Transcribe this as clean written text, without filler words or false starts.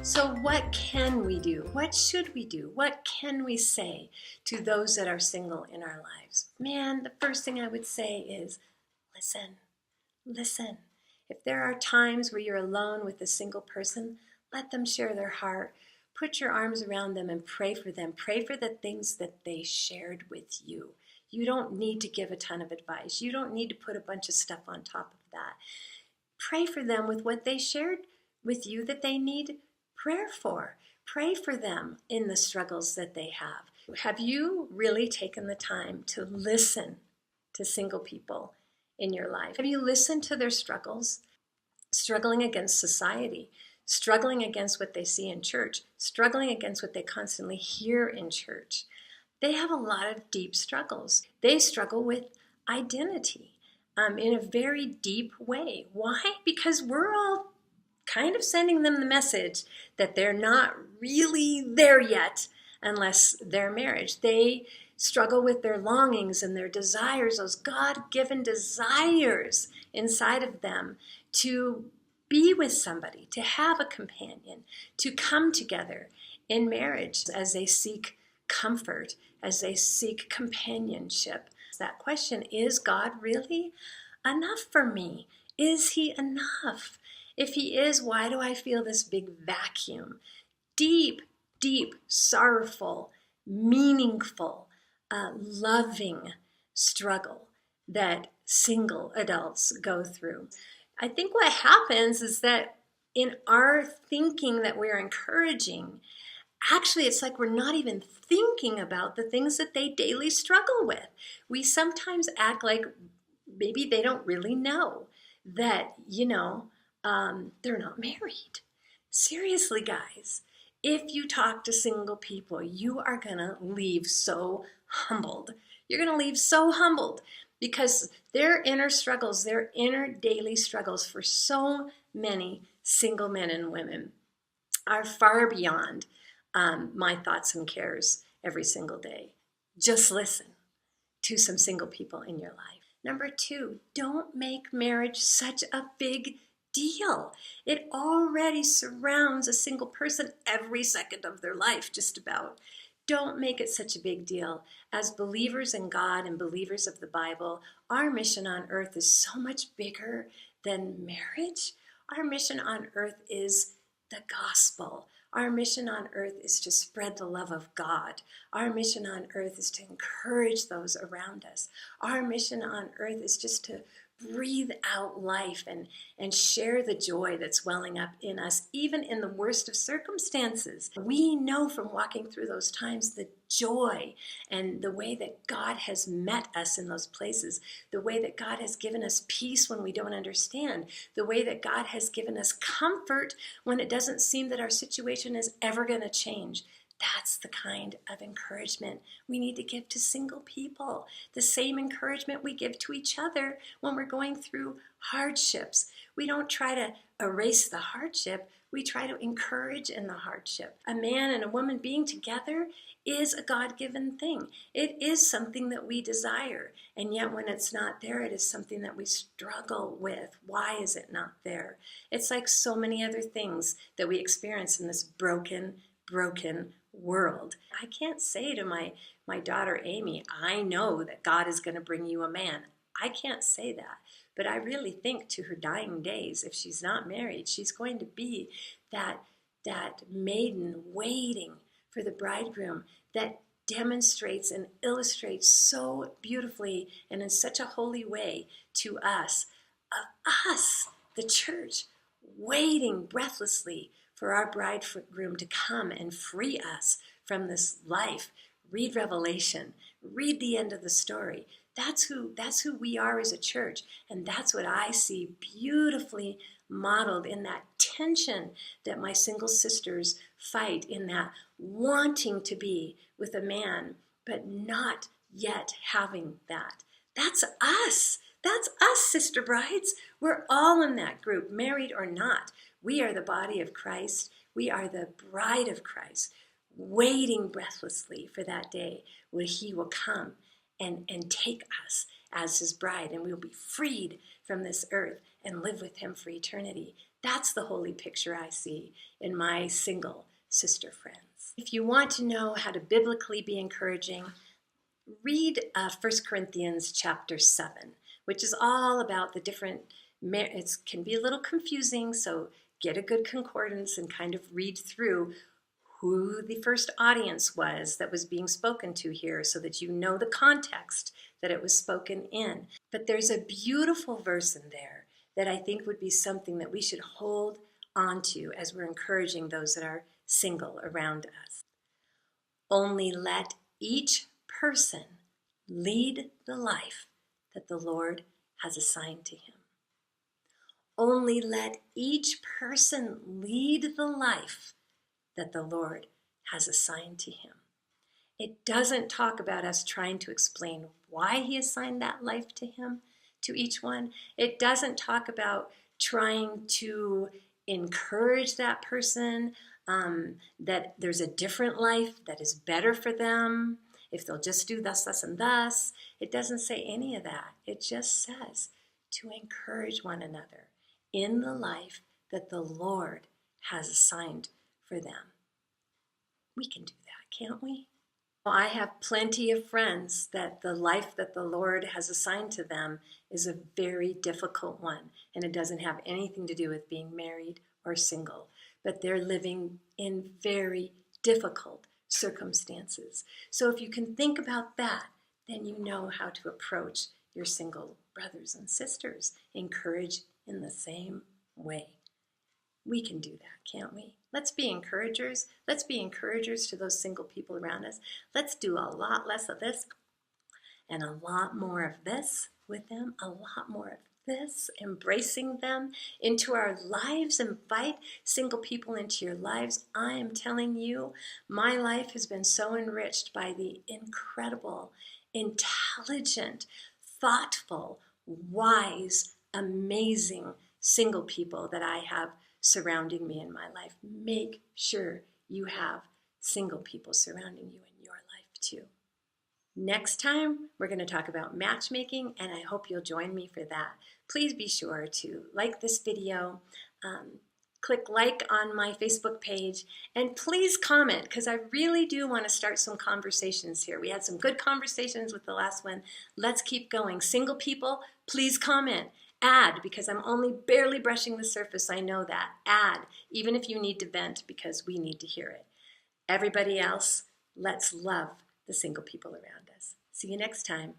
So what can we do? What should we do? What can we say to those that are single in our lives? Man, the first thing I would say is listen. Listen. If there are times where you're alone with a single person, let them share their heart. Put your arms around them and pray for them. Pray for the things that they shared with you. You don't need to give a ton of advice. You don't need to put a bunch of stuff on top of that. Pray for them with what they shared with you that they need prayer for. Pray for them in the struggles that they have. Have you really taken the time to listen to single people in your life? Have you listened to their struggles? Struggling against society, struggling against what they see in church, struggling against what they constantly hear in church. They have a lot of deep struggles. They struggle with identity in a very deep way. Why? Because we're all kind of sending them the message that they're not really there yet unless they're married. They struggle with their longings and their desires, those God-given desires inside of them to be with somebody, to have a companion, to come together in marriage as they seek comfort, as they seek companionship. That question, is God really enough for me? Is he enough? If he is, why do I feel this big vacuum? Deep, deep, sorrowful, meaningful, loving struggle that single adults go through. I think what happens is that in our thinking that we're encouraging, actually it's like we're not even thinking about the things that they daily struggle with. We sometimes act like maybe they don't really know that, they're not married. Seriously, guys, if you talk to single people, you are going to leave so humbled. You're going to leave so humbled because their inner struggles, their inner daily struggles for so many single men and women are far beyond my thoughts and cares every single day. Just listen to some single people in your life. Number 2, don't make marriage such a big deal. It already surrounds a single person every second of their life, just about. Don't make it such a big deal. As believers in God and believers of the Bible, our mission on earth is so much bigger than marriage. Our mission on earth is the gospel. Our mission on earth is to spread the love of God. Our mission on earth is to encourage those around us. Our mission on earth is just to breathe out life and share the joy that's welling up in us, even in the worst of circumstances. We know from walking through those times the joy and the way that God has met us in those places, the way that God has given us peace when we don't understand, the way that God has given us comfort when it doesn't seem that our situation is ever going to change. That's the kind of encouragement we need to give to single people. The same encouragement we give to each other when we're going through hardships. We don't try to erase the hardship. We try to encourage in the hardship. A man and a woman being together is a God-given thing. It is something that we desire. And yet when it's not there, it is something that we struggle with. Why is it not there? It's like so many other things that we experience in this broken world. I can't say to my daughter Amy, I know that God is going to bring you a man. I can't say that. But I really think to her dying days, if she's not married, she's going to be that maiden waiting for the bridegroom that demonstrates and illustrates so beautifully and in such a holy way to us, the church, waiting breathlessly for our bridegroom to come and free us from this life. Read Revelation. Read the end of the story. That's who we are as a church. And that's what I see beautifully modeled in that tension that my single sisters fight, in that wanting to be with a man, but not yet having that. That's us. That's us, sister brides. We're all in that group, married or not. We are the body of Christ. We are the bride of Christ, waiting breathlessly for that day when he will come and take us as his bride, and we will be freed from this earth and live with him for eternity. That's the holy picture I see in my single sister friends. If you want to know how to biblically be encouraging, read 1 Corinthians chapter 7, which is all about the different, it can be a little confusing, so get a good concordance and kind of read through who the first audience was that was being spoken to here so that you know the context that it was spoken in. But there's a beautiful verse in there that I think would be something that we should hold on to as we're encouraging those that are single around us. Only let each person lead the life that the Lord has assigned to him. Only let each person lead the life that the Lord has assigned to him. It doesn't talk about us trying to explain why he assigned that life to him, to each one. It doesn't talk about trying to encourage that person, that there's a different life that is better for them if they'll just do thus, thus, and thus. It doesn't say any of that. It just says to encourage one another in the life that the Lord has assigned for them. We can do that, can't we? I have plenty of friends that the life that the Lord has assigned to them is a very difficult one, and it doesn't have anything to do with being married or single, but they're living in very difficult circumstances. So if you can think about that, then you know how to approach your single brothers and sisters. Encourage in the same way. We can do that, can't we? Let's be encouragers. Let's be encouragers to those single people around us. Let's do a lot less of this and a lot more of this with them, a lot more of this, embracing them into our lives. Invite single people into your lives. I am telling you, my life has been so enriched by the incredible, intelligent, thoughtful, wise, amazing single people that I have surrounding me in my life. Make sure you have single people surrounding you in your life too. Next time, we're going to talk about matchmaking, and I hope you'll join me for that. Please be sure to like this video, click like on my Facebook page, and please comment, because I really do want to start some conversations here. We had some good conversations with the last one. Let's keep going. Single people, please comment. Add, because I'm only barely brushing the surface. I know that. Add, even if you need to vent, because we need to hear it. Everybody else, let's love the single people around us. See you next time.